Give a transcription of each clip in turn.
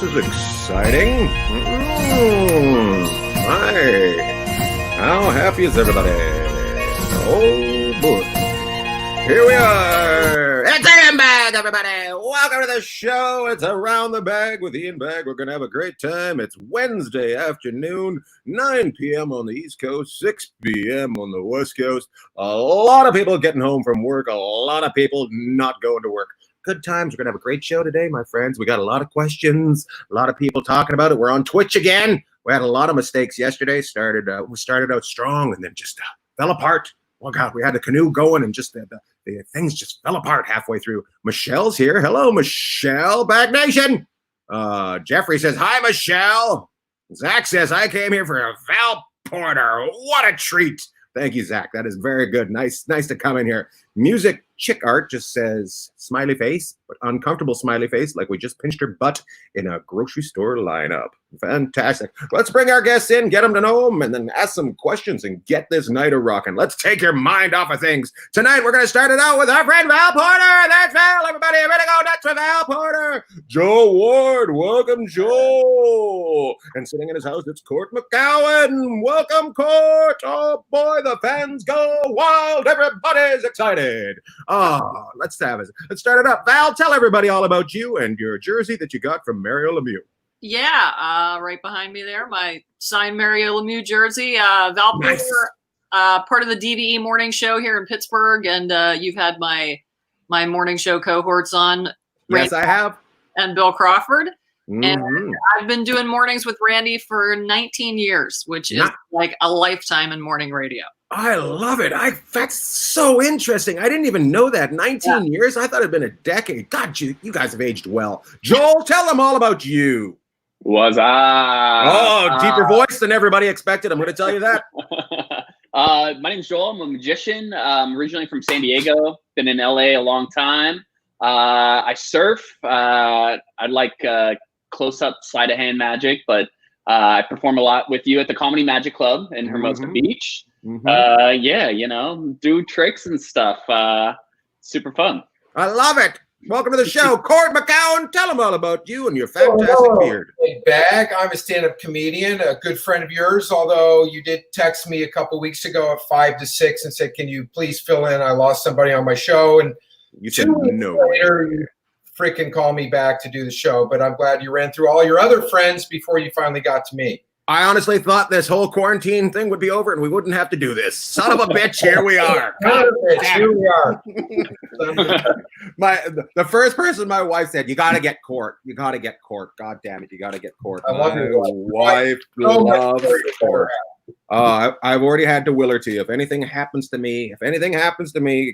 This is exciting. Hi. How happy is everybody? Oh, boy. Here we are. It's Ian Bagg, everybody. Welcome to the show. It's Around the Bag with Ian Bagg. We're going to have a great time. It's Wednesday afternoon, 9 p.m. on the East Coast, 6 p.m. on the West Coast. A lot of people getting home from work, a lot of people not going to work. Good times. We're going to have a great show today, my friends. We got a lot of questions, a lot of people talking about it. We're on Twitch again. We had a lot of mistakes yesterday. We started out strong and then just fell apart. Oh, God, we had the canoe going and just the things just fell apart halfway through. Michelle's here. Hello, Michelle. Bagg Nation. Jeffrey says, hi, Michelle. Zach says, I came here for a Val Porter. What a treat. Thank you, Zach. That is very good. Nice to come in here. Music Chick Art just says smiley face, but uncomfortable smiley face, like we just pinched her butt in a grocery store lineup. Fantastic. Let's bring our guests in, get them to know them, and then ask some questions and get this night a rocking. Let's take your mind off of things. Tonight, we're going to start it out with our friend Val Porter. That's Val, everybody. Ready to go nuts with Val Porter. Joe Ward. Welcome, Joe. And sitting in his house, it's Cort McCown. Welcome, Cort. Oh, boy, the fans go wild. Everybody's excited. Let's start it up. Val, tell everybody all about you and your jersey that you got from Mario Lemieux. Yeah, right behind me there, my signed Mario Lemieux jersey. Val Porter, part of the DVE morning show here in Pittsburgh, and you've had my morning show cohorts on. Yes, I have. And Bill Crawford. Mm-hmm. And I've been doing mornings with Randy for 19 years, which is like a lifetime in morning radio. I love it. That's so interesting. I didn't even know that. 19 years? I thought it'd been a decade. God, you guys have aged well. Joel, tell them all about you. Deeper voice than everybody expected. I'm going to tell you that. My name's Joel. I'm a magician. I'm originally from San Diego. Been in LA a long time. I surf. I like close-up sleight-of-hand magic, but I perform a lot with you at the Comedy Magic Club in Hermosa Beach. Do tricks and stuff. Super fun. I love it. Welcome to the show. Cort McCown, tell them all about you and your fantastic beard. Hey, Bagg, I'm a stand-up comedian, a good friend of yours, although you did text me a couple weeks ago at 5 to 6 and said, can you please fill in? I lost somebody on my show. And you said no. Later, you freaking call me back to do the show, but I'm glad you ran through all your other friends before you finally got to me. I honestly thought this whole quarantine thing would be over and we wouldn't have to do this. Son of a bitch, here we are. Here we are. The first person my wife said, you got to get Cort. You got to get Cort. God damn it, you got to get Cort. My wife loves Cort. I've already had to will her to you. If anything happens to me,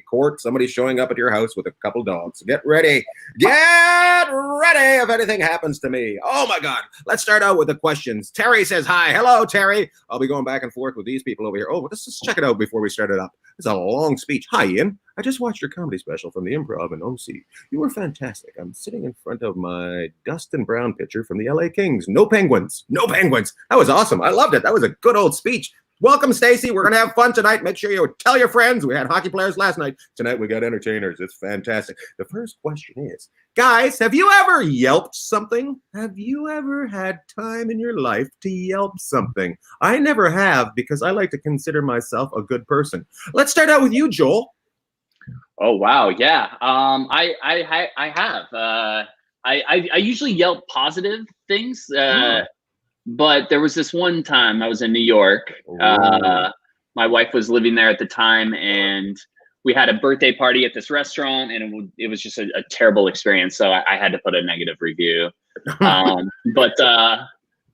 Cort, somebody's showing up at your house with a couple dogs. Get ready. If anything happens to me. Oh my God. Let's start out with the questions. Terry says hi. Hello, Terry. I'll be going back and forth with these people over here. Oh, let's just check it out before we start it up. It's a long speech. Hi, Ian. I just watched your comedy special from the Improv in OC. You were fantastic. I'm sitting in front of my Dustin Brown picture from the LA Kings. No Penguins. That was awesome. I loved it. That was a good old speech. Welcome, Stacy. We're going to have fun tonight. Make sure you tell your friends. We had hockey players last night. Tonight, we got entertainers. It's fantastic. The first question is, guys, have you ever yelped something? Have you ever had time in your life to yelp something? I never have because I like to consider myself a good person. Let's start out with you, Joel. Oh, wow. Yeah. I have. I usually yelp positive things. But there was this one time I was in New York. My wife was living there at the time, and we had a birthday party at this restaurant, and it was just a terrible experience. So I had to put a negative review.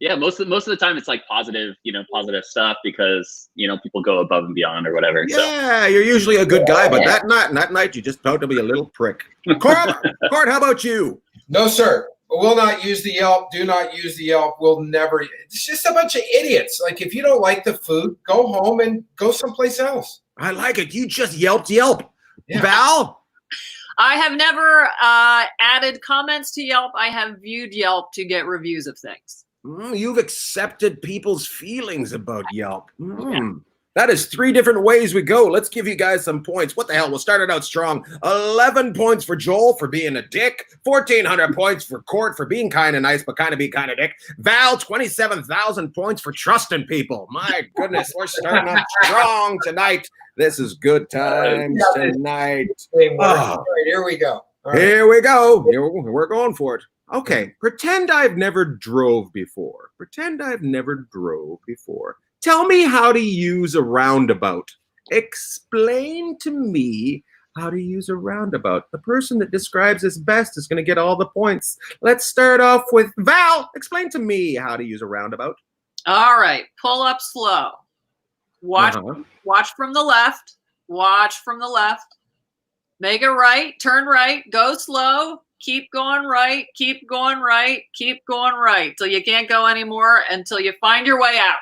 Yeah, most of the time it's like positive stuff because people go above and beyond or whatever. Yeah, you're usually a good guy, but that night you just turned to be a little prick. Cort, how about you? No, sir. We'll not use the Yelp. Do not use the Yelp. We'll never. It's just a bunch of idiots. Like, if you don't like the food, go home and go someplace else. I like it. You just Yelp. Yeah. Val? I have never added comments to Yelp. I have viewed Yelp to get reviews of things. You've accepted people's feelings about Yelp. That is 3 different ways we go. Let's give you guys some points. What the hell? We'll start it out strong. 11 points for Joel for being a dick. 1,400 points for Cort for being kind of nice, but kind of be kind of dick. Val, 27,000 points for trusting people. My goodness, we're starting off strong tonight. This is good times tonight. All right, here we go. All right. Here we go. We're going for it. Okay, pretend I've never drove before. Pretend I've never drove before. Tell me how to use a roundabout. Explain to me how to use a roundabout. The person that describes this best is going to get all the points. Let's start off with Val. Explain to me how to use a roundabout. All right. Pull up slow. Watch from the left. Watch from the left. Make a right. Turn right. Go slow. Keep going right. Keep going right. Keep going right. Till you can't go anymore until you find your way out.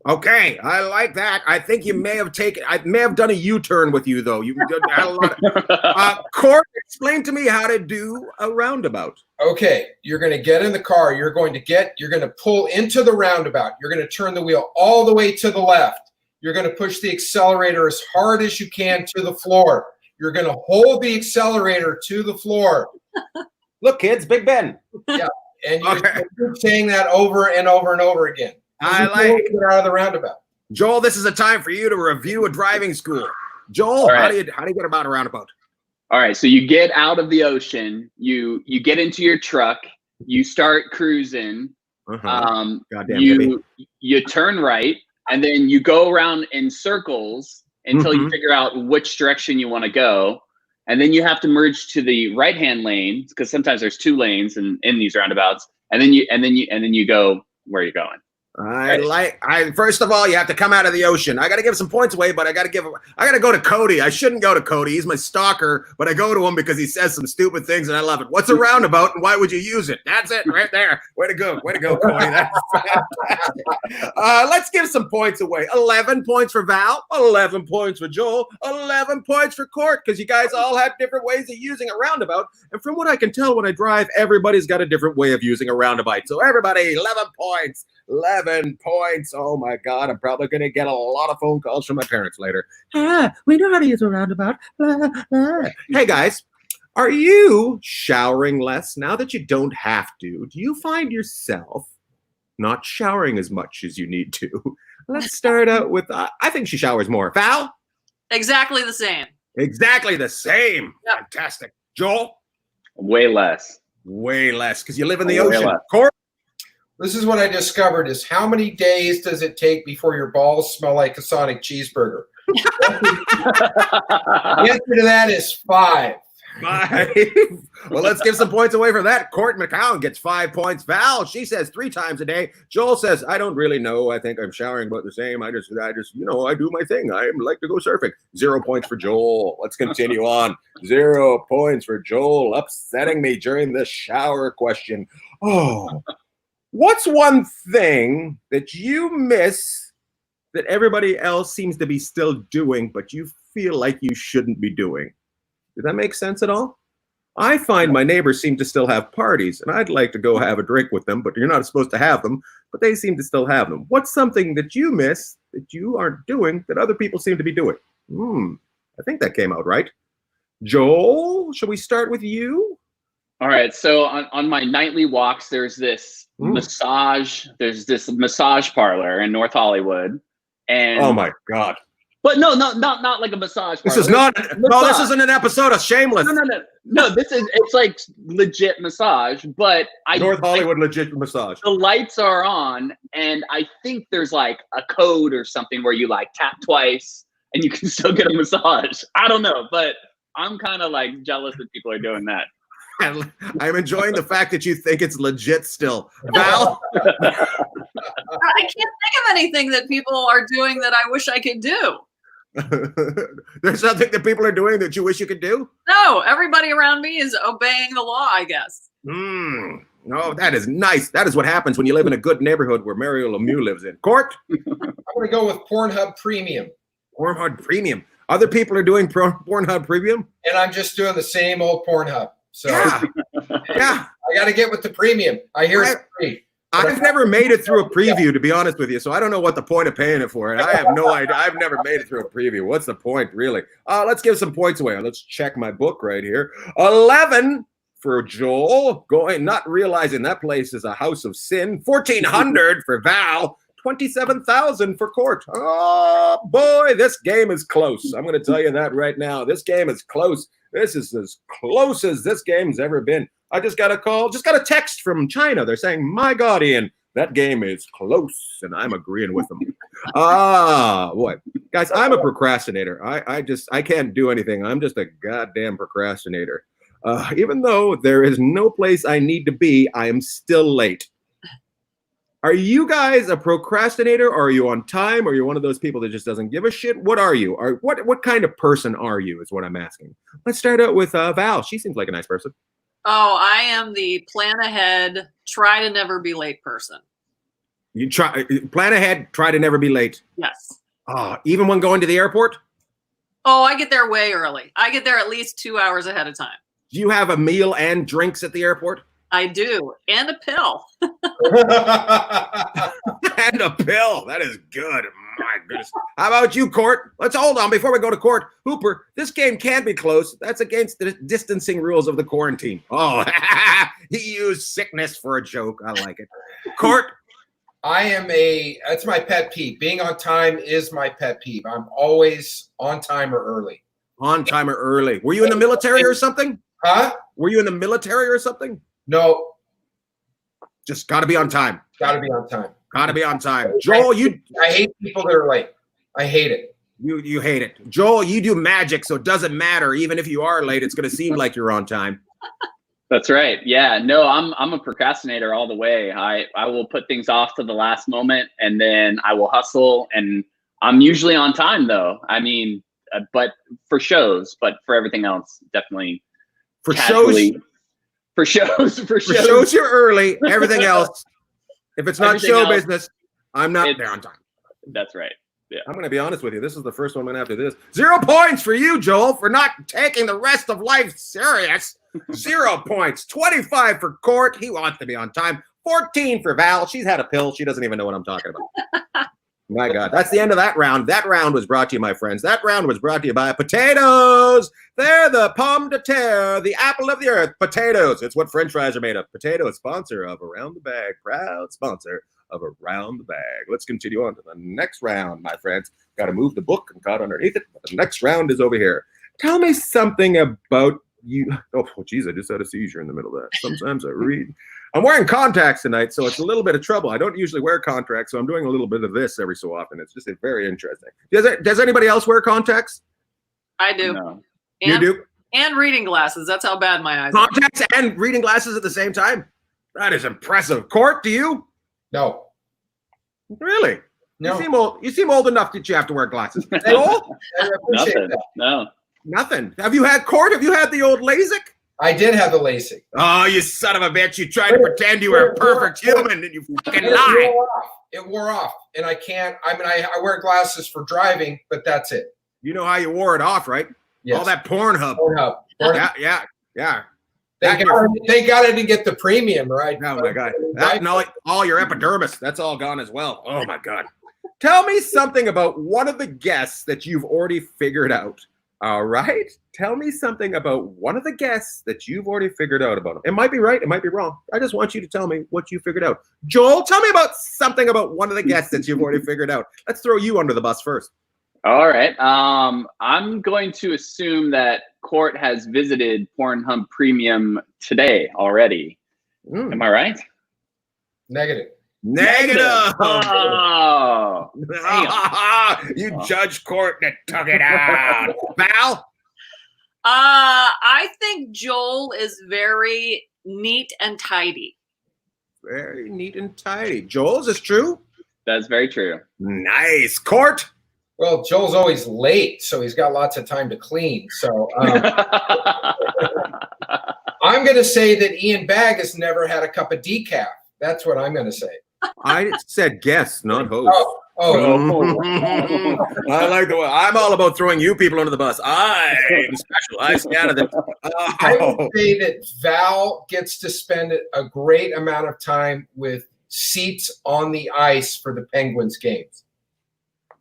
Okay, I like that. I think you may have done a U-turn with you, though. You had a lot of, Cort, explain to me how to do a roundabout. Okay, you're going to get in the car. You're going to pull into the roundabout. You're going to turn the wheel all the way to the left. You're going to push the accelerator as hard as you can to the floor. You're going to hold the accelerator to the floor. Look, kids, Big Ben. Yeah, and you're keep saying that over and over and over again. I like it. Get out of the roundabout. Joel, this is a time for you to review a driving school. Joel, how do you get about a roundabout? All right, so you get out of the ocean, you get into your truck, you start cruising, you turn right, and then you go around in circles until you figure out which direction you want to go, and then you have to merge to the right-hand lane because sometimes there's 2 lanes in these roundabouts, and then you go where you're going. First of all, you have to come out of the ocean. I got to give some points away, but I got to go to Cody. I shouldn't go to Cody. He's my stalker, but I go to him because he says some stupid things and I love it. What's a roundabout and why would you use it? That's it right there. Way to go, Cody. That's fantastic. Let's give some points away. 11 points for Val, 11 points for Joel, 11 points for Cort because you guys all have different ways of using a roundabout. And from what I can tell when I drive, everybody's got a different way of using a roundabout. So everybody, 11 points. 11 points. Oh my God. I'm probably going to get a lot of phone calls from my parents later. We know how to use a roundabout. Hey guys, are you showering less now that you don't have to? Do you find yourself not showering as much as you need to? Let's start out with, I think she showers more. Val? Exactly the same. Exactly the same. Yep. Fantastic. Joel? Way less. Way less because you live in the ocean. Cort? This is what I discovered is how many days does it take before your balls smell like a Sonic cheeseburger? The answer to that is 5. 5. Well, let's give some points away for that. Cort McCown gets 5 points. Val, she says 3 times a day. Joel says, I don't really know. I think I'm showering about the same. I just, I do my thing. I like to go surfing. 0 points for Joel. Let's continue on. 0 points for Joel, upsetting me during the shower question. Oh. What's one thing that you miss that everybody else seems to be still doing, but you feel like you shouldn't be doing? Does that make sense at all? I find my neighbors seem to still have parties, and I'd like to go have a drink with them, but you're not supposed to have them, but they seem to still have them. What's something that you miss that you aren't doing that other people seem to be doing? I think that came out right. Joel, shall we start with you? All right, so on my nightly walks, there's this massage parlor in North Hollywood, and oh my God! But not like a massage parlor. This is not. No, this isn't an episode of Shameless. No. It's like legit massage, but North Hollywood legit massage. The lights are on, and I think there's like a code or something where you like tap twice and you can still get a massage. I don't know, but I'm kind of like jealous that people are doing that. I'm enjoying the fact that you think it's legit still. Val? I can't think of anything that people are doing that I wish I could do. There's nothing that people are doing that you wish you could do? No, everybody around me is obeying the law, I guess. No, that is nice. That is what happens when you live in a good neighborhood where Mario Lemieux lives in. Cort? I'm going to go with Pornhub Premium. Pornhub Premium. Other people are doing Pornhub Premium? And I'm just doing the same old Pornhub. So yeah. I got to get with the premium. I hear it's free. I've never made it through a preview, to be honest with you, so I don't know what the point of paying it for. And I have no idea. I've never made it through a preview. What's the point, really? Let's give some points away. Let's check my book right here. 11 for Joel, not realizing that place is a house of sin. 1,400 for Val. 27,000 for Cort. Oh, boy, this game is close. I'm going to tell you that right now. This game is close. This is as close as this game's ever been. I just got a text from China. They're saying, my God, Ian, that game is close. And I'm agreeing with them. Boy. Guys, I'm a procrastinator. I can't do anything. I'm just a goddamn procrastinator. Even though there is no place I need to be, I am still late. Are you guys a procrastinator, or are you on time, or are you one of those people that just doesn't give a shit? What are you? What kind of person are you is what I'm asking. Let's start out with Val. She seems like a nice person. Oh, I am the plan ahead, try to never be late person. You plan ahead, try to never be late. Yes. Even when going to the airport? Oh, I get there way early. I get there at least 2 hours ahead of time. Do you have a meal and drinks at the airport? I do. And a pill. And a pill. That is good. My goodness. How about you, Cort? Let's hold on before we go to Cort. Hooper, this game can be close. That's against the distancing rules of the quarantine. Oh, he used sickness for a joke. I like it. Cort? That's my pet peeve. Being on time is my pet peeve. I'm always on time or early. On time or early. Were you in the military or something? Huh? Were you in the military or something? No. Just got to be on time. Got to be on time. Got to be on time. Joel, I hate people that are late. I hate it. You hate it. Joel, you do magic, so it doesn't matter. Even if you are late, it's going to seem like you're on time. That's right. Yeah. No, I'm a procrastinator all the way. I will put things off to the last moment, and then I will hustle, and I'm usually on time though. I mean, but for shows, but for everything else, definitely. For casually. shows, for shows, you're early. Everything else, if it's not show business, I'm not there on time. That's right. Yeah. I'm going to be honest with you. This is the first one I'm going to have to do this. 0 points for you, Joel, for not taking the rest of life serious. 0 points. 25 for Cort. He wants to be on time. 14 for Val. She's had a pill. She doesn't even know what I'm talking about. My God. That's the end of that round. That round was brought to you, my friends. That round was brought to you by potatoes. They're the pomme de terre, the apple of the earth. Potatoes. It's what French fries are made of. Potatoes, sponsor of Around the Bag. Proud sponsor of Around the Bag. Let's continue on to the next round, my friends. Got to move the book and caught underneath it. But the next round is over here. Tell me something about you. Oh, geez, I just had a seizure in the middle of that. Sometimes I read. I'm wearing contacts tonight, so it's a little bit of trouble. I don't usually wear contacts, so I'm doing a little bit of this every so often. It's just very interesting. Does anybody else wear contacts? I do. No. You do? And reading glasses. That's how bad my eyes are. Contacts and reading glasses at the same time? That is impressive. Cort, do you? No. Really? No. You seem old enough that you have to wear glasses. Joel? I appreciate Nothing. that. No. Nothing. Have you had the old LASIK? I did have the LASIK. Oh, you son of a bitch. You tried to pretend you were a perfect human and you fucking lied. It wore off. And I can't. I mean, I wear glasses for driving, but that's it. You know how you wore it off, right? Yes. All that Pornhub. Yeah. Thank God I didn't get the premium, right? Oh, my God. All your epidermis. That's all gone as well. Oh, my God. Tell me something about one of the guests that you've already figured out. All right. Tell me something about one of the guests that you've already figured out about them. It might be right. It might be wrong. I just want you to tell me what you figured out. Joel, tell me about something about one of the guests that you've already figured out. Let's throw you under the bus first. All right. I'm going to assume that Cort has visited Pornhub Premium today already. Am I right? Negative. Oh. You judge Cort and took it out. Val? I think Joel is very neat and tidy. Very neat and tidy. Joel, is this true? That's very true. Nice. Cort? Well, Joel's always late, so he's got lots of time to clean. So I'm going to say that Ian Bagg has never had a cup of decaf. That's what I'm going to say. I said guest, not host. Oh. I like the way. I'm all about throwing you people under the bus. I'm special. I scattered them. I would say that Val gets to spend a great amount of time with seats on the ice for the Penguins games?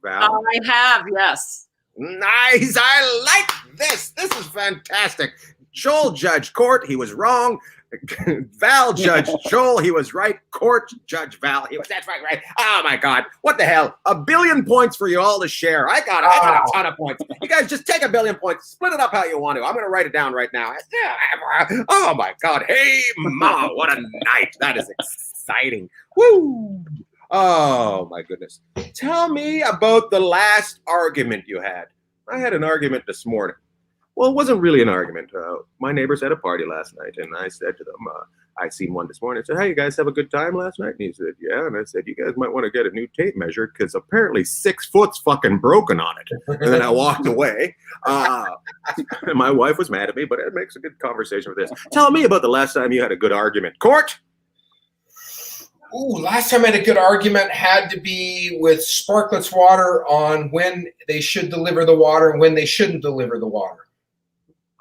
Val? I have, yes. Nice. I like this. This is fantastic. Joel judged Cort. He was wrong. Val judged Joel. He was right. Cort judged Val. That's right. Oh my God. What the hell? 1 billion points for you all to share. I got a ton of points. You guys just take 1 billion points, split it up how you want to. I'm going to write it down right now. Oh my God. Hey, Ma, what a night. That is exciting. Woo. Oh my goodness. Tell me about the last argument you had. I had an argument this morning. Well, it wasn't really an argument. My neighbors had a party last night, and I said to them, I seen one this morning. I said, hey, you guys have a good time last night? And he said, yeah. And I said, you guys might want to get a new tape measure because apparently 6 foot's fucking broken on it. And then I walked away. My wife was mad at me, but it makes a good conversation with this. Tell me about the last time you had a good argument. Cort? Ooh, last time I had a good argument had to be with Sparkletts Water on when they should deliver the water and when they shouldn't deliver the water.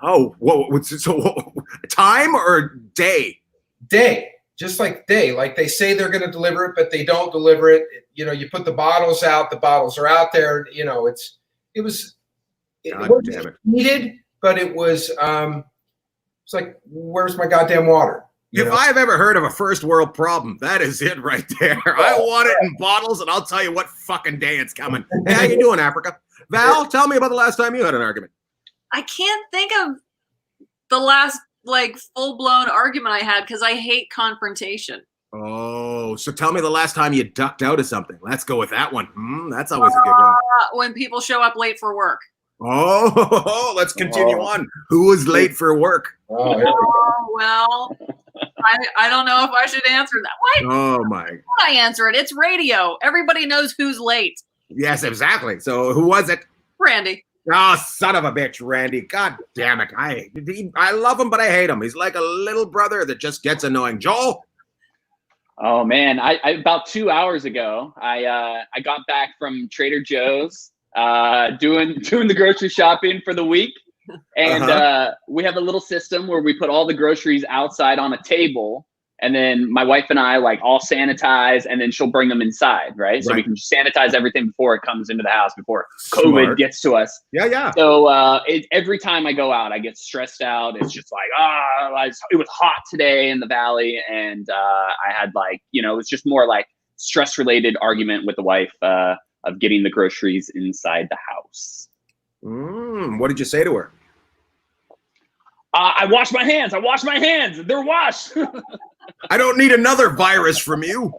Oh, whoa, so time or day? Day, just like day. Like they say they're going to deliver it, but they don't deliver it. You know, you put the bottles out, the bottles are out there. You know, it wasn't needed, but it was, it's like, where's my goddamn water? If I've ever heard of a first world problem, that is it right there. I want it in bottles, and I'll tell you what fucking day it's coming. Hey, how you doing, Africa? Val, tell me about the last time you had an argument. I can't think of the last full-blown argument I had because I hate confrontation. Oh, so tell me the last time you ducked out of something. Let's go with that one. That's always a good one. When people show up late for work. Oh, let's continue on. Who was late for work? Oh, well, I don't know if I should answer that. Why? Oh, my. Why would I answer it? It's radio. Everybody knows who's late. Yes, exactly. So who was it? Randy. Oh, son of a bitch, Randy. God damn it. I love him, but I hate him. He's like a little brother that just gets annoying. Joel? Oh, man. I about 2 hours ago, I got back from Trader Joe's doing the grocery shopping for the week. And we have a little system where we put all the groceries outside on a table. And then my wife and I all sanitize, and then she'll bring them inside, right? So we can sanitize everything before it comes into the house, before COVID gets to us. Yeah. So every time I go out, I get stressed out. It's just it was hot today in the valley, and I had it was just more stress-related argument with the wife of getting the groceries inside the house. What did you say to her? I wash my hands. They're washed. I don't need another virus from you.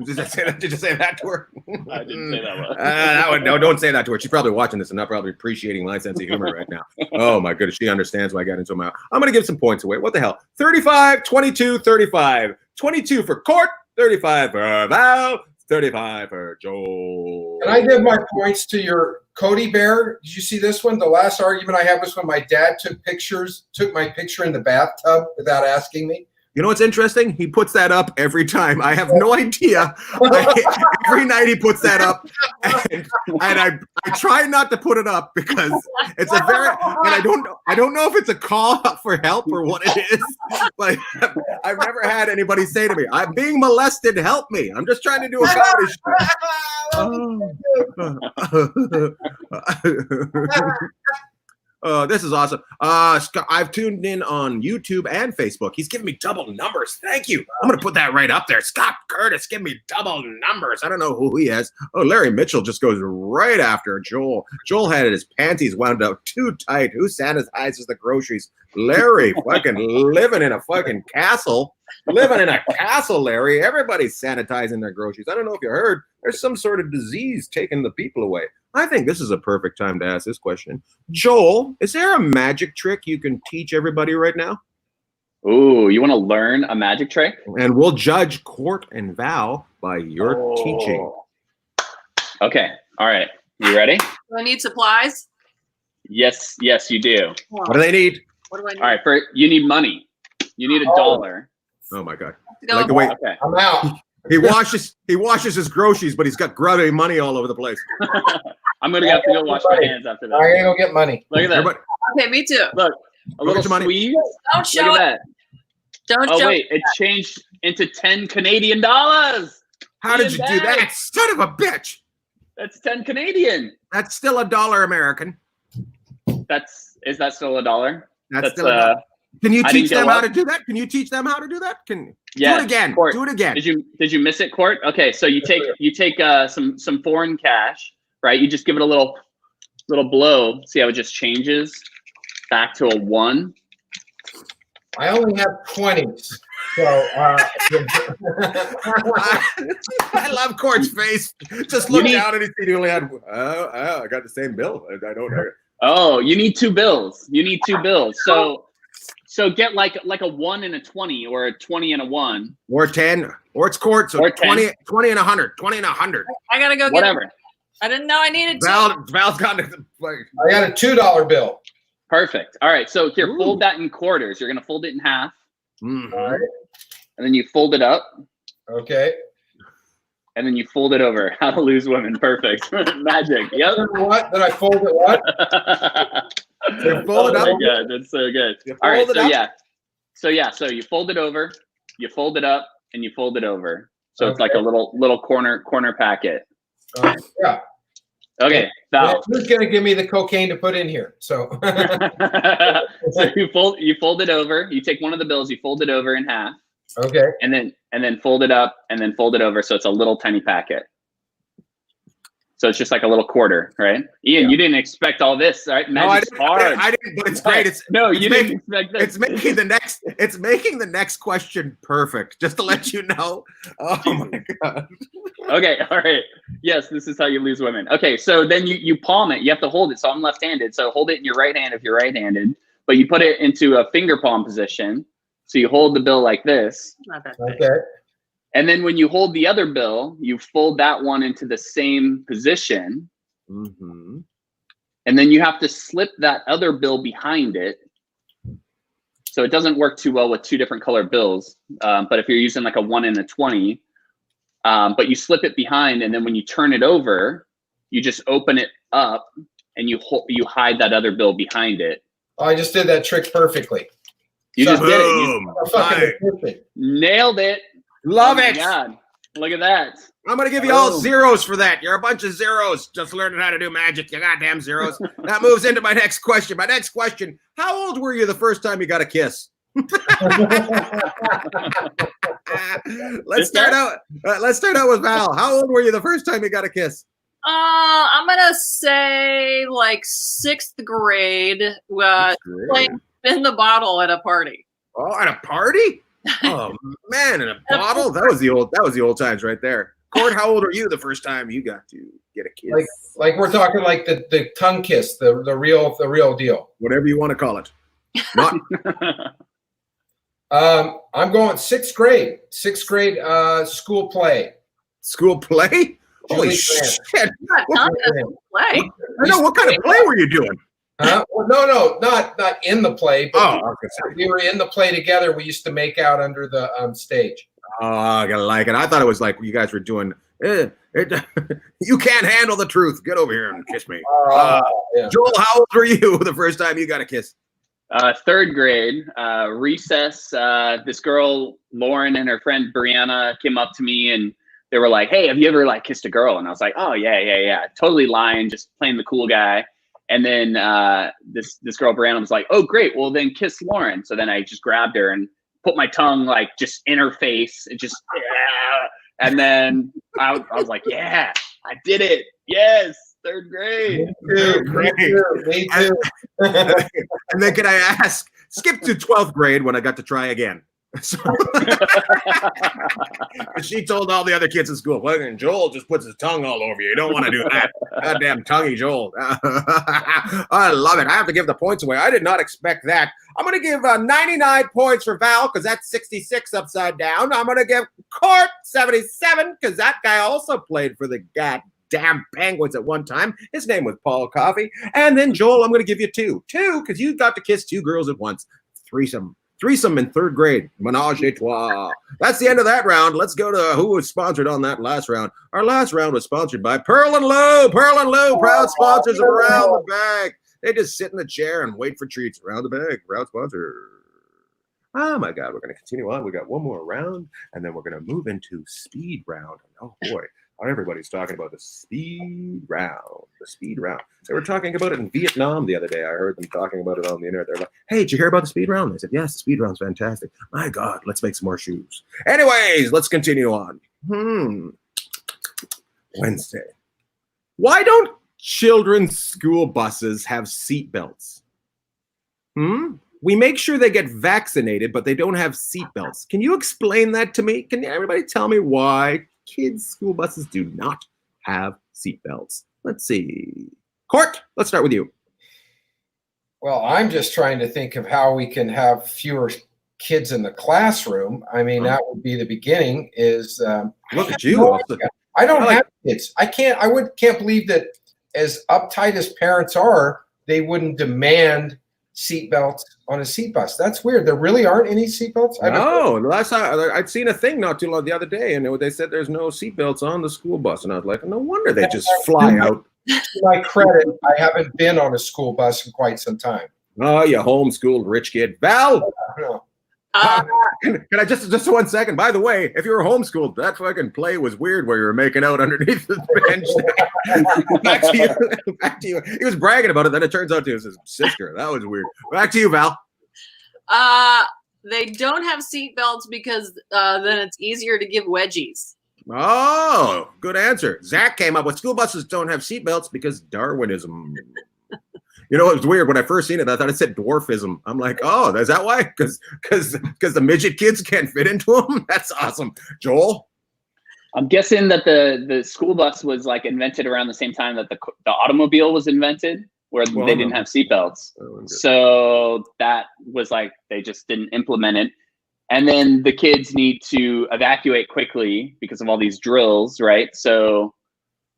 Did you say that to her? I didn't say that one. No, don't say that to her. She's probably watching this and not probably appreciating my sense of humor right now. Oh, my goodness. She understands why I got into my... I'm going to give some points away. What the hell? 35, 22, 35. 22 for Cort, 35 for Val, 35 for Joel. Can I give my points to your Cody Bear? Did you see this one? The last argument I had was when my dad took my picture in the bathtub without asking me. You know what's interesting? He puts that up every time. I have no idea. Every night he puts that up, and I try not to put it up because it's and I don't know if it's a call for help or what it is. But I've never had anybody say to me, "I'm being molested. Help me." I'm just trying to do a comedy show. This is awesome. I've tuned in on YouTube and Facebook. He's giving me double numbers. Thank you. I'm going to put that right up there. Scott Curtis, give me double numbers. I don't know who he is. Oh, Larry Mitchell just goes right after Joel. Joel had his panties wound up too tight. Who sanitizes the groceries? Larry, fucking living in a fucking castle. Living in a castle, Larry. Everybody's sanitizing their groceries. I don't know if you heard. There's some sort of disease taking the people away. I think this is a perfect time to ask this question. Joel, is there a magic trick you can teach everybody right now? Ooh, you want to learn a magic trick? And we'll judge Cort and Val by your teaching. Okay. All right. You ready? Do I need supplies? Yes, you do. What do they need? What do I need? All right. You need money. You need $1. Oh my God. Go. Like the way Okay. I'm out. He washes his groceries, but he's got grubby money all over the place. I'm gonna have to go wash my hands after that. I'm gonna go get money. Look at that. Everybody, Okay, me too. Look, a little get your money. squeeze. Don't show Look it. at that. Don't Oh jump. wait, it changed into 10 Canadian dollars. How did you do that? Son of a bitch. That's 10 Canadian. That's still $1 American. Is that still $1? That's still $1. Can you teach them how to do that? Can you teach them how to do that? Do it again. Cort, do it again. Did you miss it, Cort? Okay, so you take some foreign cash, right? You just give it a little blow. See how it just changes back to a 1. I only have 20s. So I love Cort's face. Just look down and he only had. I got the same bill. I don't know. Oh, you need 2 bills. So get like a 1 and a 20, or a 20 and a 1, or 10, or it's Cort. So 20 and 100, 20 and 100. I gotta go. Whatever. I didn't know I needed to. Val's got it. I got a $2 bill. Perfect. All right. So here, fold that in quarters. You're gonna fold it in half. Mm-hmm. All right. And then you fold it up. Okay. And then you fold it over. How to Lose Women. Perfect. Magic. Yep. What? Did I fold it what? Fold it up. Oh my God, that's so good. All right. So you fold it over, you fold it up, and you fold it over. So it's like a little corner packet. Yeah. Okay. Val. Who's gonna give me the cocaine to put in here? So. So you fold it over. You take one of the bills, you fold it over in half. Okay. And then fold it up, and then fold it over, so it's a little tiny packet. So it's just like a little quarter, right? Ian, you didn't expect all this, right? Magic's hard. I didn't, but it's great. You didn't expect this. It's making the next question perfect, just to let you know. Oh my God. Okay, all right. Yes, this is how you lose women. Okay, so then you palm it. You have to hold it. So I'm left-handed, so hold it in your right hand if you're right-handed, but you put it into a finger palm position. So you hold the bill like this. Not that big. Okay. And then when you hold the other bill, you fold that one into the same position. Mm-hmm. And then you have to slip that other bill behind it. So it doesn't work too well with 2 different color bills. But if you're using like a 1 and a 20, but you slip it behind, and then when you turn it over, you just open it up and you hide that other bill behind it. Oh, I just did that trick perfectly. You just did it. Boom. Nailed it. Love Oh my it. God. Look at that. I'm going to give you all zeros for that. You're a bunch of zeros just learning how to do magic. You goddamn zeros. That moves into my next question. My next question, how old were you the first time you got a kiss? Let's start out with Val. How old were you the first time you got a kiss? I'm gonna say like 6th grade. Playing spin the bottle at a party. Oh, at a party? Oh man, in a bottle? That was the old times right there. Cort, how old are you the first time you got to get a kiss? Like we're talking like the tongue kiss, the real deal. Whatever you want to call it. Not. I'm going 6th grade. 6th grade school play. School play? Holy shit! Play. I know, what kind of play were you doing? Well, no, not in the play. But Oh, we were in the play together. We used to make out under the stage. Oh, I gotta like it. I thought it was like you guys were doing. You can't handle the truth. Get over here and kiss me. Yeah. Joel, how old were you the first time you got a kiss? 3rd grade, recess. This girl, Lauren, and her friend Brianna came up to me and they were like, "Hey, have you ever like kissed a girl?" And I was like, "Oh yeah. Totally lying, just playing the cool guy." And then this girl Brianna was like, "Oh great, well then kiss Lauren." So then I just grabbed her and put my tongue like just in her face, and just and then I was like, "Yeah, I did it. Yes, 3rd grade." Me too. And then can I ask? Skip to 12th grade when I got to try again. So, she told all the other kids in school, "Fucking Joel just puts his tongue all over you. You don't want to do that. Goddamn tonguey Joel." I love it. I have to give the points away. I did not expect that. I'm going to give 99 points for Val because that's 66 upside down. I'm going to give Cort 77 because that guy also played for the goddamn Penguins at one time. His name was Paul Coffey. And then Joel, I'm going to give you 2 because you got to kiss 2 girls at once. Threesome in 3rd grade. Menage a trois. That's the end of that round. Let's go to who was sponsored on that last round. Our last round was sponsored by Pearl and Lou. Pearl and Lou, proud sponsors of Around the Bag. They just sit in the chair and wait for treats. Around the Bag, proud sponsor. Oh my God, we're going to continue on. We got one more round, and then we're going to move into speed round. Oh boy, everybody's talking about the speed round. The speed round. They were talking about it in Vietnam the other day. I heard them talking about it on the internet. They're like, "Hey, did you hear about the speed round?" I said, "Yes, the speed round's fantastic." My God, let's make some more shoes. Anyways, let's continue on. Wednesday. Why don't children's school buses have seat belts? We make sure they get vaccinated, but they don't have seat belts. Can you explain that to me? Can everybody tell me why kids' school buses do not have seat belts? Let's see. Cort, let's start with you. Well, I'm just trying to think of how we can have fewer kids in the classroom. I mean, that would be the beginning. Look at you. I don't have kids. I can't believe that as uptight as parents are, they wouldn't demand seatbelts on a seat bus. That's weird. There really aren't any seatbelts? No, last time I'd seen a thing not too long the other day, and they said there's no seatbelts on the school bus, and I was like, no wonder they just fly out. To my credit, I haven't been on a school bus in quite some time. Oh, you homeschooled rich kid. Val! Can I just 1 second? By the way, if you were homeschooled, that fucking play was weird where you were making out underneath the bench. Back to you. He was bragging about it, then it turns out it was his sister. That was weird. Back to you, Val. They don't have seat belts because then it's easier to give wedgies. Oh, good answer. Zach came up with school buses don't have seat belts because Darwinism. You know, it was weird when I first seen it. I thought it said dwarfism. I'm like, oh, is that why? Because the midget kids can't fit into them. That's awesome. Joel, I'm guessing that the school bus was like invented around the same time that the automobile was invented, where they didn't have seatbelts. So that was like they just didn't implement it. And then the kids need to evacuate quickly because of all these drills, right? So.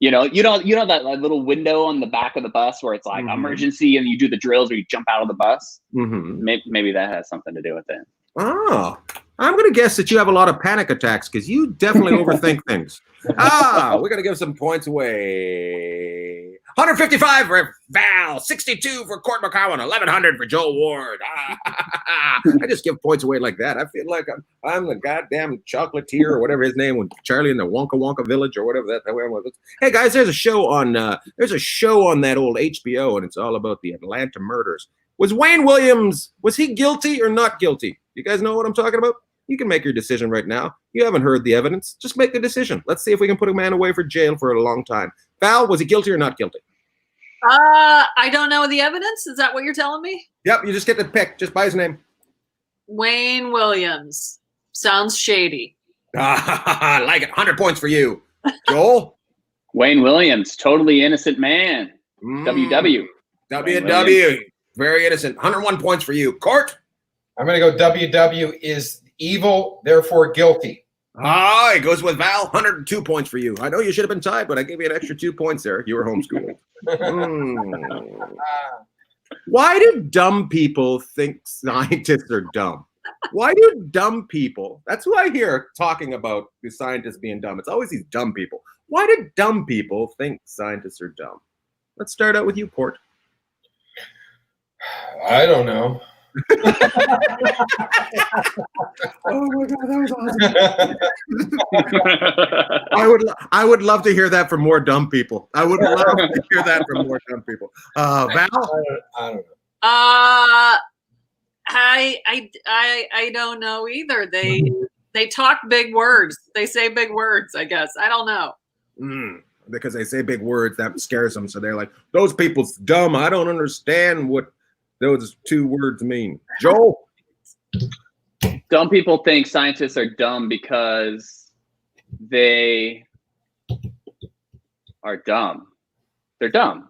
You know that little window on the back of the bus where it's like emergency, and you do the drills where you jump out of the bus. Maybe that has something to do with it. Oh, I'm going to guess that you have a lot of panic attacks because you definitely overthink things. We're going to give some points away. 155 for Val, 62 for Cort McCown, 1,100 for Joel Ward. I just give points away like that. I feel like I'm the goddamn chocolatier or whatever his name was, Charlie in the Wonka Wonka Village or whatever that was. Hey guys, there's a show on that old HBO, and it's all about the Atlanta murders. Was Wayne Williams, was he guilty or not guilty? You guys know what I'm talking about? You can make your decision right now. You haven't heard the evidence. Just make the decision. Let's see if we can put a man away for jail for a long time. Val, was he guilty or not guilty? I don't know the evidence. Is that what you're telling me? Yep, you just get to pick just by his name. Wayne Williams. Sounds shady. I like it. 100 points for you. Joel? Wayne Williams, totally innocent man. WW. WW. Very innocent. 101 points for you. Cort? I'm going to go WW is evil, therefore guilty. It goes with Val. 102 points for you. I know you should have been tied, but I gave you an extra 2 points there. You were homeschooled. Why do dumb people think scientists are dumb? Why do dumb people, that's who I hear talking about the scientists being dumb. It's always these dumb people. Why do dumb people think scientists are dumb? Let's start out with you, Cort. I don't know. Oh my God, that was awesome. I would love to hear that from more dumb people. I would love to hear that from more dumb people. Val? I don't know. I don't know either. They talk big words. They say big words, I guess. I don't know. Because they say big words, that scares them. So they're like, those people's dumb. I don't understand what those 2 words mean. Joel? Dumb people think scientists are dumb because they are dumb. They're dumb.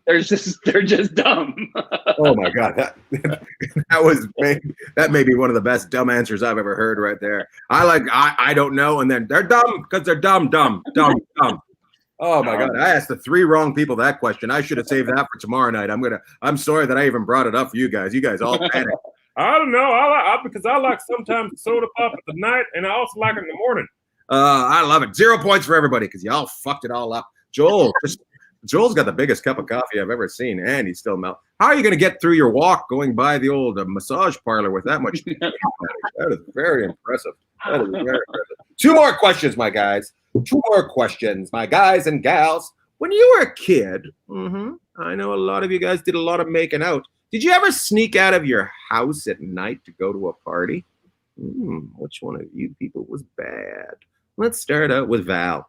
They're just dumb. Oh my God, that may be one of the best dumb answers I've ever heard right there. I don't know, and then they're dumb because they're dumb. Oh my God, I asked the 3 wrong people that question. I should have saved that for tomorrow night. I'm sorry that I even brought it up for you guys. You guys all panicked. I don't know. Because I like sometimes soda pop at the night, and I also like it in the morning. I love it. 0 points for everybody because y'all fucked it all up. Joel, Joel's got the biggest cup of coffee I've ever seen, and he's still melt. How are you going to get through your walk going by the old massage parlor with that much? That is very impressive. That is very impressive. 2 more questions, my guys. 2 more questions, my guys and gals. When you were a kid, I know a lot of you guys did a lot of making out. Did you ever sneak out of your house at night to go to a party? Which one of you people was bad? Let's start out with Val.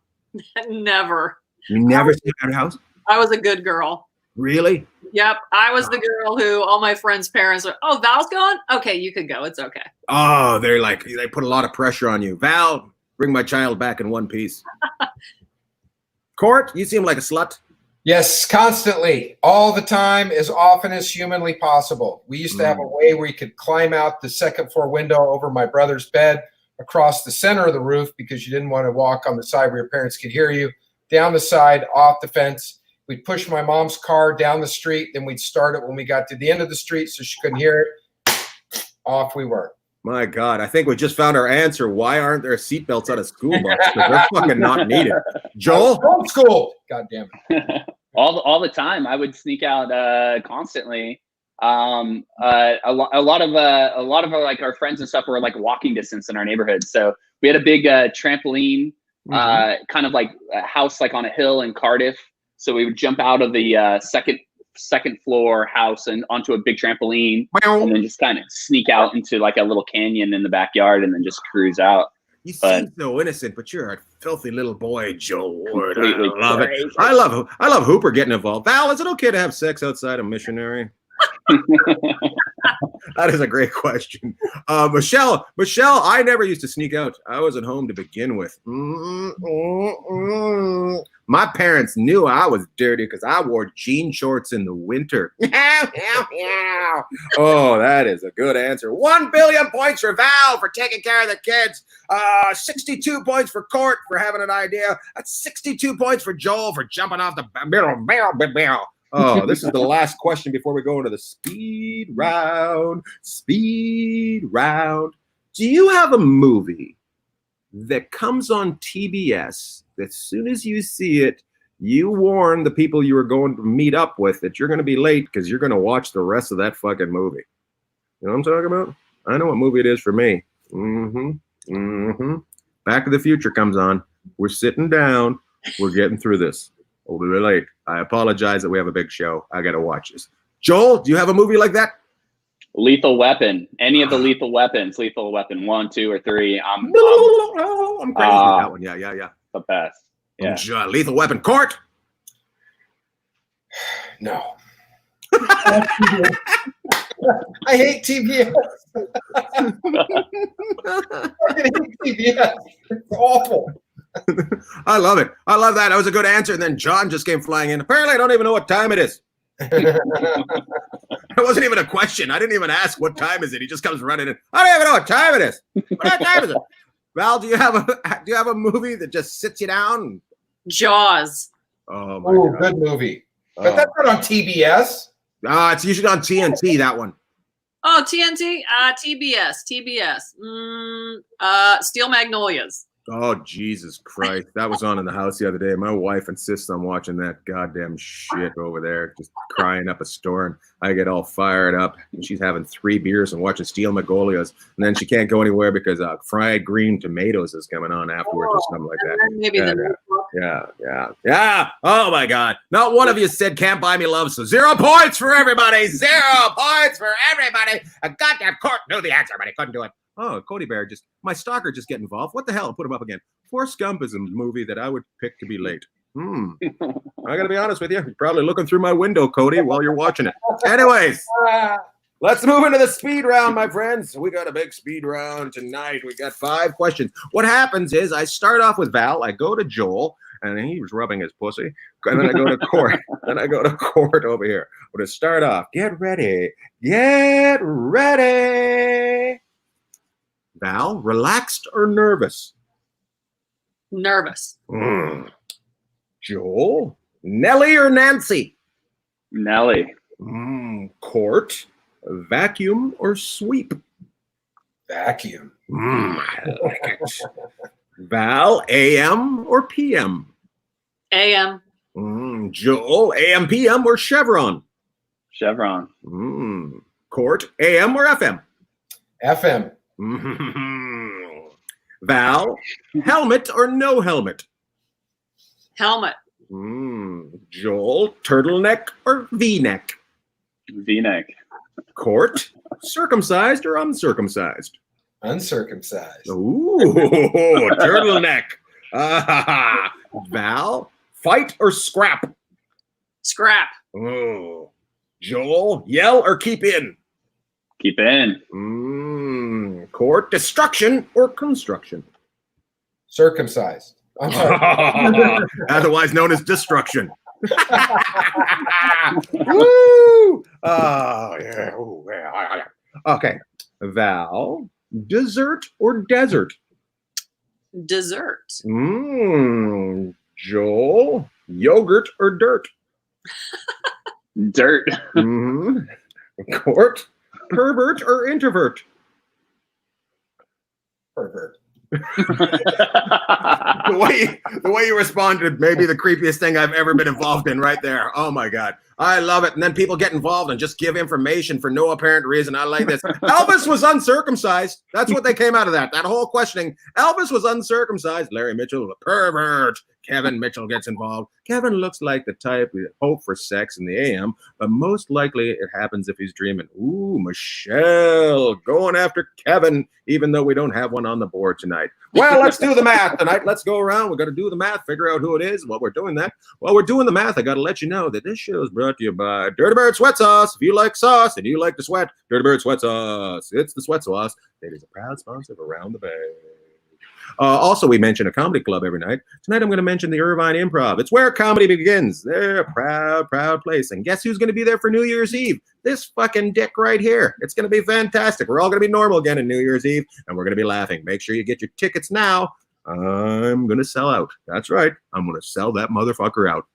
Never. You never sneak out of the house? I was a good girl. Really? Yep. I was the girl who all my friends' parents were, oh, Val's gone? Okay, you could go. It's okay. Oh, they put a lot of pressure on you. Val, bring my child back in one piece. Cort, you seem like a slut. Yes, constantly, all the time, as often as humanly possible. We used to have a way where you could climb out the second floor window over my brother's bed, across the center of the roof because you didn't want to walk on the side where your parents could hear you, down the side, off the fence. We'd push my mom's car down the street, then we'd start it when we got to the end of the street so she couldn't hear it. Off we were. My God, I think we just found our answer. Why aren't there seatbelts on a school bus? Because they're fucking not needed. Joel? Homeschool. God damn it. all the time. I would sneak out constantly. A lot of our, like, our friends and stuff were like walking distance in our neighborhood. So we had a big trampoline, kind of like a house like on a hill in Cardiff. So we would jump out of the second floor house and onto a big trampoline, and then just kind of sneak out into like a little canyon in the backyard, and then just cruise out. You seem so innocent, but you're a filthy little boy, Joel Ward. I Completely love it. crazy. I love Hooper getting involved. Val, is it okay to have sex outside a missionary? That is a great question. Michelle, I never used to sneak out. I wasn't home to begin with. My parents knew I was dirty because I wore jean shorts in the winter. Oh, that is a good answer. 1 billion points for Val for taking care of the kids. 62 points for Cort for having an idea. That's 62 points for Joel for jumping off the barrel. Oh, this is the last question before we go into the speed round. Speed round. Do you have a movie that comes on TBS that as soon as you see it, you warn the people you are going to meet up with that you're going to be late because you're going to watch the rest of that fucking movie? You know what I'm talking about? I know what movie it is for me. Back to the Future comes on. We're sitting down. We're getting through this. We'll be late. I apologize that we have a big show. I got to watch this. Joel, do you have a movie like that? Lethal Weapon. Any of the Lethal Weapons. Lethal Weapon 1, 2, or 3. I'm crazy with that one. Yeah. The best. Yeah. Lethal Weapon. Cort? No. I hate TBS. I hate TBS. It's awful. I love it. I love that. That was a good answer. And then John just came flying in. Apparently, I don't even know what time it is. It wasn't even a question. I didn't even ask what time is it. He just comes running in. I don't even know what time it is. What time is it? Val, do you have a movie that just sits you down? Jaws. Oh my God. Good movie. But that's not on TBS. It's usually on TNT, that one. Oh, TNT? TBS. Steel Magnolias. Oh, Jesus Christ. That was on in the house the other day. My wife insists on watching that goddamn shit over there, just crying up a storm. I get all fired up, and she's having 3 beers and watching Steel Magnolias, and then she can't go anywhere because fried green tomatoes is coming on afterwards or something like that. Maybe yeah. Oh, my God. Not one of you said can't buy me love, so 0 points for everybody. 0 points for everybody. A goddamn Cort knew the answer, but he couldn't do it. Oh, Cody Bear my stalker just get involved. What the hell? Put him up again. Forrest Gump is a movie that I would pick to be late. I got to be honest with you. You're probably looking through my window, Cody, while you're watching it. Anyways, let's move into the speed round, my friends. We got a big speed round tonight. We got 5 questions. What happens is I start off with Val. I go to Joel, and he was rubbing his pussy. And then I go to Cort. Then I go to Cort over here. But to start off, get ready. Get ready. Val, relaxed or nervous? Nervous. Joel, Nellie or Nancy? Nellie. Cort, vacuum or sweep? Vacuum. I like it. Val, AM or PM? AM. Joel, AM, PM, or Chevron? Chevron. Cort, AM or FM? FM. Val, helmet or no helmet? Helmet. Joel, turtleneck or V-neck? V-neck. Cort, circumcised or uncircumcised? Uncircumcised. Ooh, turtleneck. Val, fight or scrap? Scrap. Oh. Joel, yell or keep in? Keep in. Cort, destruction or construction? Circumcised. I'm sorry. Otherwise known as destruction. Woo! Oh, yeah. Ooh, yeah. Okay. Val, dessert or desert? Dessert. Joel, yogurt or dirt? Dirt. Cort, pervert or introvert? Pervert. The way you responded may be the creepiest thing I've ever been involved in right there. Oh my God. I love it. And then people get involved and just give information for no apparent reason. I like this. Elvis was uncircumcised. That's what they came out of that. That whole questioning. Elvis was uncircumcised. Larry Mitchell was a pervert. Kevin Mitchell gets involved. Kevin looks like the type we hope for sex in the AM, but most likely it happens if he's dreaming. Ooh, Michelle going after Kevin, even though we don't have one on the board tonight. Well, let's do the math tonight. Let's go around. We're going to do the math, figure out who it is, while we're doing that. While we're doing the math, I got to let you know that this show is brought to you by Dirty Bird Sweat Sauce. If you like sauce and you like to sweat, Dirty Bird Sweat Sauce. It's the sweat sauce that is a proud sponsor of Around the Bay. Also, we mention a comedy club every night. Tonight, I'm going to mention the Irvine Improv. It's where comedy begins. They're a proud, proud place. And guess who's going to be there for New Year's Eve? This fucking dick right here. It's going to be fantastic. We're all going to be normal again on New Year's Eve, and we're going to be laughing. Make sure you get your tickets now. I'm going to sell out. That's right. I'm going to sell that motherfucker out.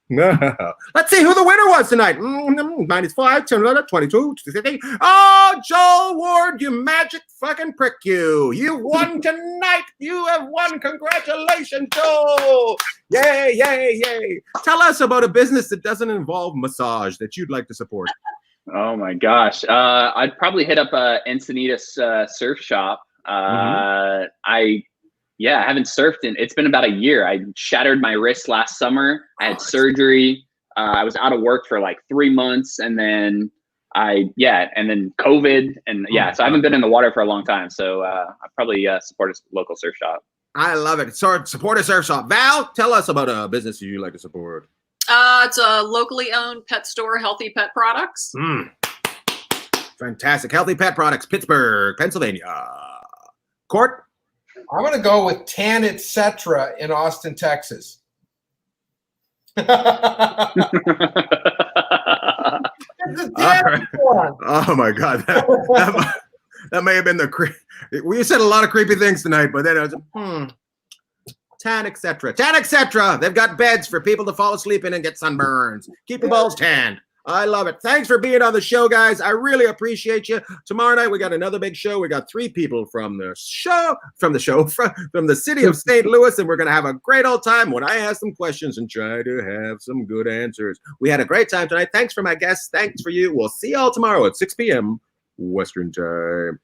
Let's see who the winner was tonight. -5, 22, 50. Oh, Joel Ward, you magic fucking prick you. You won tonight. You have won. Congratulations, Joel. Yay, yay, yay. Tell us about a business that doesn't involve massage that you'd like to support. Oh my gosh. I'd probably hit up Encinitas surf shop. I haven't surfed it's been about a year. I shattered my wrist last summer. I had surgery. I was out of work for like 3 months, and then and then COVID, and so I haven't been in the water for a long time. So I probably support a local surf shop. I love it. Support a surf shop. Val, tell us about a business you like to support. It's a locally owned pet store, Healthy Pet Products. Fantastic. Healthy Pet Products, Pittsburgh, Pennsylvania. Cort? I'm going to go with Tan Etc. in Austin, Texas. Right. Oh my God. That may have been we said a lot of creepy things tonight, but then I was Tan Etc. Tan Etc. They've got beds for people to fall asleep in and get sunburns. Keep your balls tanned. I love it. Thanks for being on the show, guys. I really appreciate you. Tomorrow night, we got another big show. We got 3 people from the city of St. Louis, and we're going to have a great old time when I ask them questions and try to have some good answers. We had a great time tonight. Thanks for my guests. Thanks for you. We'll see y'all tomorrow at 6 p.m. Western time.